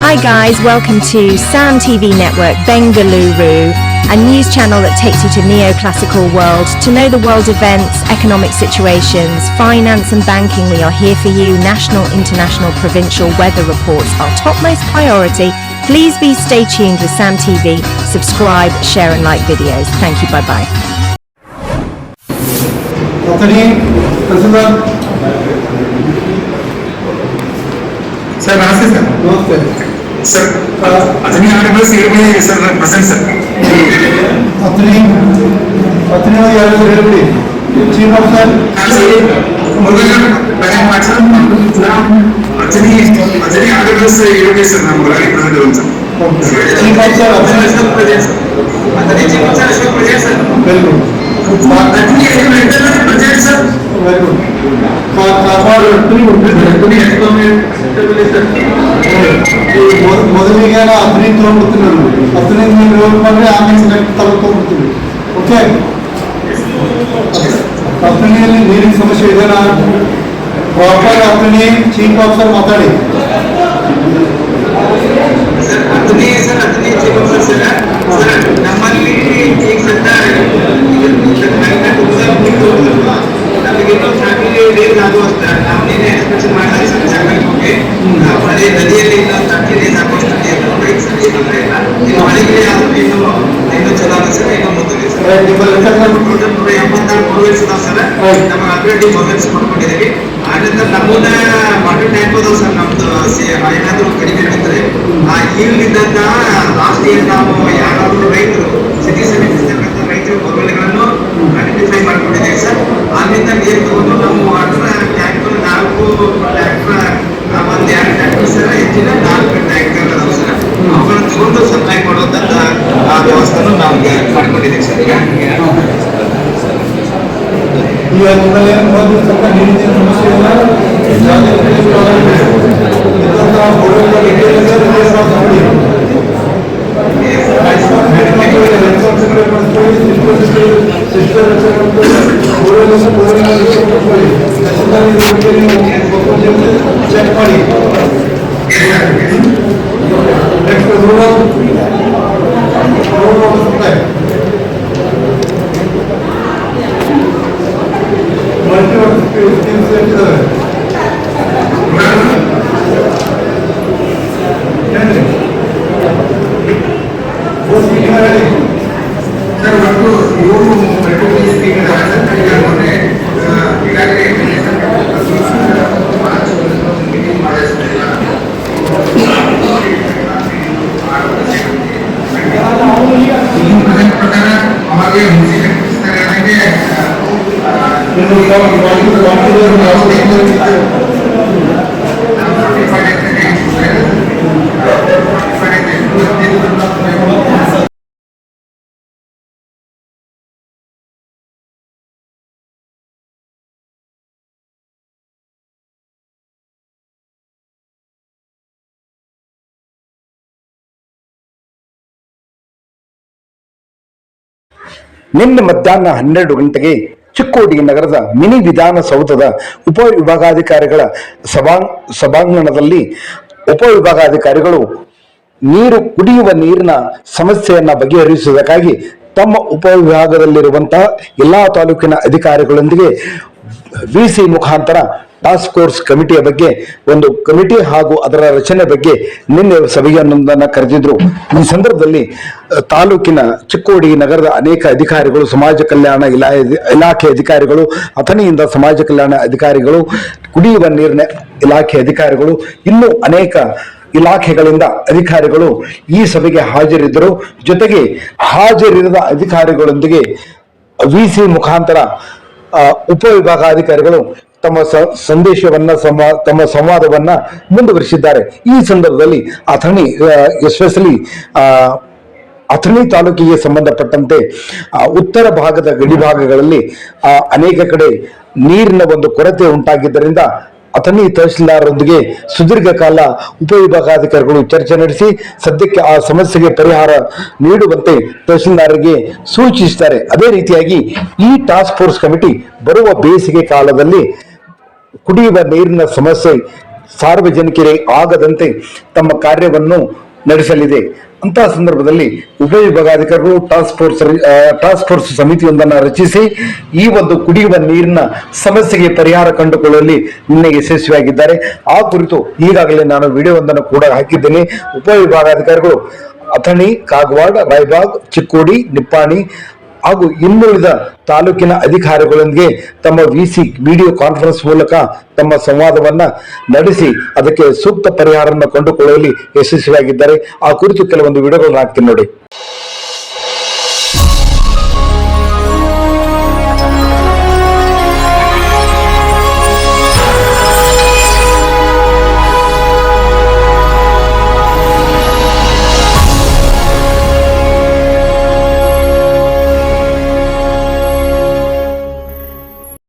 Hi guys, welcome to Sam TV Network Bengaluru, a news channel that takes you to neoclassical world. To know the world events, economic situations, finance and banking, we are here for you. National, international, provincial weather reports, our topmost priority. Please stay tuned with Sam TV. Subscribe, share and like videos. Thank you, bye-bye. Sir, namaste sir. Namaste. Sir, Attorney Honorable CA sir present sir. Attorney Honorable Chief Officer. Attorney Honorable CA sir na mulai present sir. Chief Officer present sir. Attorney Chief Officer present sir. Very good. Attorney present sir. Very good. ಮೊದಲಿಗೆ ಅತನಿ ತಗೊಂಡ್ಬಿಡ್ತೀನಿ ಅತನಿ ನೀವು ಹೇಳ್ಕೊಂಡ್ರೆ ಆಮೇಲೆ next ತಗೊಂಡ್ಬಿಡ್ತೀವಿ. Okay, ಅತನಿಯಲ್ಲಿ ನೀರಿನ ಸಮಸ್ಯೆ ಇದೆನಾ? Proper Athani chief officer ಮಾತಾಡಿ. ನಮ್ಮಲ್ಲಿ ಈಗ ಸದ್ಯ ನಮಗಿನ್ನೂ ಫ್ಯಾಮಿಲಿ ಡೇಸ್ ಆಗುವಷ್ಟ ನಾವು ನೀನೇ ಎಕ್ಸ್ಪೆಕ್ಷನ್ ಮಾಡಿದ್ರೆ ಜಾಗಕ್ಕೆ ಹೋಗಿ ಮಳೆ ನದಿಯಲ್ಲಿ ಇನ್ನೂ 30 ಡೇಸ್ ಆಗುವಷ್ಟು ನೀರು ರೈಟ್ ಸರಿ ತೊಂದರೆ ಇಲ್ಲ. ಇನ್ನು ಮಳೆಗೆ ಇನ್ನೂ ಚಲೋ ಆಗುತ್ತೆ ಸರ್. ಇನ್ನೂ ಮುಂದೆ ಸರ್ 184 ಬೋರ್ವೆಲ್ಸ್ ಇದಾವೆ ಸರ್. ನಮಗೆ ಆಲ್ರೆಡಿ ಬೋರ್ವೆಲ್ಸ್ ಮಾಡ್ಕೊಂಡಿದ್ದೀವಿ. ಆನಂತರ ನಮ್ಮನ್ನ ವಾಟರ್ ಟ್ಯಾಂಕ್ ಅದಾವ ಸರ್. ನಮ್ದು ಏನಾದರೂ ಕಡಿಮೆ ಬಿದ್ದರೆ ಆ ಈಗಿದ್ದಂತ ಲಾಸ್ಟ್ ಇಯರ್ ನಾವು ಯಾರಾದರೂ ರೈತರು ಸಿಟಿ ಸೆವೆನ್ ಇರ್ತಕ್ಕಂಥ ರೈತರ ಬೋರ್ವೆಲ್ಗಳನ್ನು ಐಡೆಂಟಿಫೈ ಮಾಡ್ಕೊಂಡಿದ್ದೀವಿ ಸರ್. ಅಲ್ಲಿಂದ ನೀರು ತಗೊಂಡು ನಮ್ಮ ವಾಟರ್ ಟ್ಯಾಂಕರ್ 4 ಟ್ಯಾಂಕರ್ ಒಂದು 2 ಟ್ಯಾಂಕರ್ ಸರ್, ಹೆಚ್ಚಿನ 4 ಟ್ಯಾಂಕರ್ ಅದಾವ ಸರ್. ಅವುಗಳನ್ನು ತಗೊಂಡು ಸಪ್ಲೈ ಮಾಡುವಂಥ ವ್ಯವಸ್ಥೆನೂ ನಾವು ಮಾಡ್ಕೊಂಡಿದ್ದೀವಿ ಸರ್. ಈಗ ನಿಮ್ಮಲ್ಲಿ ಸ್ವಲ್ಪ ನೀರಿನ ಸಮಸ್ಯೆ ಇಲ್ಲ, ಚೆಕ್ ಮಾಡಿ. ನೆಕ್ಸ್ಟ್ ನಿನ್ನೆ ಮಧ್ಯಾಹ್ನ 12 ಗಂಟೆಗೆ ಚಿಕ್ಕೋಡಿ ನಗರದ ಮಿನಿ ವಿಧಾನಸೌಧದ ಉಪವಿಭಾಗಾಧಿಕಾರಿಗಳ ಸಭಾಂಗಣದಲ್ಲಿ ಉಪವಿಭಾಗಾಧಿಕಾರಿಗಳು ಕುಡಿಯುವ ನೀರಿನ ಸಮಸ್ಯೆಯನ್ನ ಬಗೆಹರಿಸುವುದಕ್ಕಾಗಿ ತಮ್ಮ ಉಪವಿಭಾಗದಲ್ಲಿರುವಂತಹ ಎಲ್ಲಾ ತಾಲೂಕಿನ ಅಧಿಕಾರಿಗಳೊಂದಿಗೆ ವಿಸಿ ಮುಖಾಂತರ ಟಾಸ್ಕ್ ಫೋರ್ಸ್ ಕಮಿಟಿಯ ಬಗ್ಗೆ ಒಂದು ಕಮಿಟಿ ಹಾಗೂ ಅದರ ರಚನೆ ಬಗ್ಗೆ ನಿನ್ನೆ ಸಭೆಯೊಂದನ್ನು ಕರೆದಿದ್ರು. ಈ ಸಂದರ್ಭದಲ್ಲಿ ತಾಲೂಕಿನ ಚಿಕ್ಕೋಡಿ ನಗರದ ಅನೇಕ ಅಧಿಕಾರಿಗಳು, ಸಮಾಜ ಕಲ್ಯಾಣ ಇಲಾಖೆ ಅಧಿಕಾರಿಗಳು, ಅಥಣಿಯಿಂದ ಸಮಾಜ ಕಲ್ಯಾಣ ಅಧಿಕಾರಿಗಳು, ಕುಡಿಯುವ ನೀರಿನ ಇಲಾಖೆ ಅಧಿಕಾರಿಗಳು, ಇನ್ನೂ ಅನೇಕ ಇಲಾಖೆಗಳಿಂದ ಅಧಿಕಾರಿಗಳು ಈ ಸಭೆಗೆ ಹಾಜರಿದ್ದರು. ಜೊತೆಗೆ ಹಾಜರಿರದ ಅಧಿಕಾರಿಗಳೊಂದಿಗೆ ವಿಸಿ ಮುಖಾಂತರ ಉಪವಿಭಾಗಾಧಿಕಾರಿಗಳು ತಮ್ಮ ಸಂದೇಶವನ್ನ ತಮ್ಮ ಸಂವಾದವನ್ನ ಮುಂದುವರಿಸಿದ್ದಾರೆ. ಈ ಸಂದರ್ಭದಲ್ಲಿ ಎಸ್ಪೆಷಲಿ ಅಥಣಿ ತಾಲೂಕಿಗೆ ಸಂಬಂಧಪಟ್ಟಂತೆ ಉತ್ತರ ಭಾಗದ ಗಡಿ ಭಾಗಗಳಲ್ಲಿ ಅನೇಕ ಕಡೆ ನೀರಿನ ಒಂದು ಕೊರತೆ ಉಂಟಾಗಿದ್ದರಿಂದ ಅಥಣಿ ತಹಶೀಲ್ದಾರರೊಂದಿಗೆ ಸುದೀರ್ಘ ಕಾಲ ಉಪವಿಭಾಗಾಧಿಕಾರಿಗಳು ಚರ್ಚೆ ನಡೆಸಿ ಸದ್ಯಕ್ಕೆ ಆ ಸಮಸ್ಯೆಗೆ ಪರಿಹಾರ ನೀಡುವಂತೆ ತಹಶೀಲ್ದಾರರಿಗೆ ಸೂಚಿಸಿದ್ದಾರೆ. ಅದೇ ರೀತಿಯಾಗಿ ಈ ಟಾಸ್ಕ್ ಫೋರ್ಸ್ ಕಮಿಟಿ ಬರುವ ಬೇಸಿಗೆ ಕಾಲದಲ್ಲಿ ಕುಡಿಯುವ ನೀರಿನ ಸಮಸ್ಯೆ ಸಾರ್ವಜನಿಕರಿಗೆ ಆಗದಂತೆ ತಮ್ಮ ಕಾರ್ಯವನ್ನು ನಡೆಸಲಿದೆ. ಅಂತಹ ಸಂದರ್ಭದಲ್ಲಿ ಉಪವಿಭಾಗಾಧಿಕಾರಿಗಳು ಟಾಸ್ಕ್ ಫೋರ್ಸ್ ಸಮಿತಿಯೊಂದನ್ನು ರಚಿಸಿ ಈ ಒಂದು ಕುಡಿಯುವ ನೀರಿನ ಸಮಸ್ಯೆಗೆ ಪರಿಹಾರ ಕಂಡುಕೊಳ್ಳುವಲ್ಲಿ ನಿನ್ನೆ ಯಶಸ್ವಿಯಾಗಿದ್ದಾರೆ. ಆ ಕುರಿತು ಈಗಾಗಲೇ ನಾನು ವಿಡಿಯೋವೊಂದನ್ನು ಕೂಡ ಹಾಕಿದ್ದೇನೆ. ಉಪವಿಭಾಗಾಧಿಕಾರಿಗಳು ಅಥಣಿ, ಕಾಗವಾಡ, ರಾಯಬಾಗ್, ಚಿಕ್ಕೋಡಿ, ನಿಪ್ಪಾಣಿ ಹಾಗೂ ಇನ್ನುಳಿದ ತಾಲೂಕಿನ ಅಧಿಕಾರಿಗಳೊಂದಿಗೆ ತಮ್ಮ ವಿಡಿಯೋ ಕಾನ್ಫರೆನ್ಸ್ ಮೂಲಕ ತಮ್ಮ ಸಂವಾದವನ್ನ ನಡೆಸಿ ಅದಕ್ಕೆ ಸೂಕ್ತ ಪರಿಹಾರವನ್ನು ಕಂಡುಕೊಳ್ಳುವಲ್ಲಿ ಯಶಸ್ವಿಯಾಗಿದ್ದಾರೆ. ಆ ಕುರಿತು ಕೆಲವೊಂದು ವಿಡಿಯೋಗಳನ್ನು ಹಾಕ್ತೀನಿ ನೋಡಿ.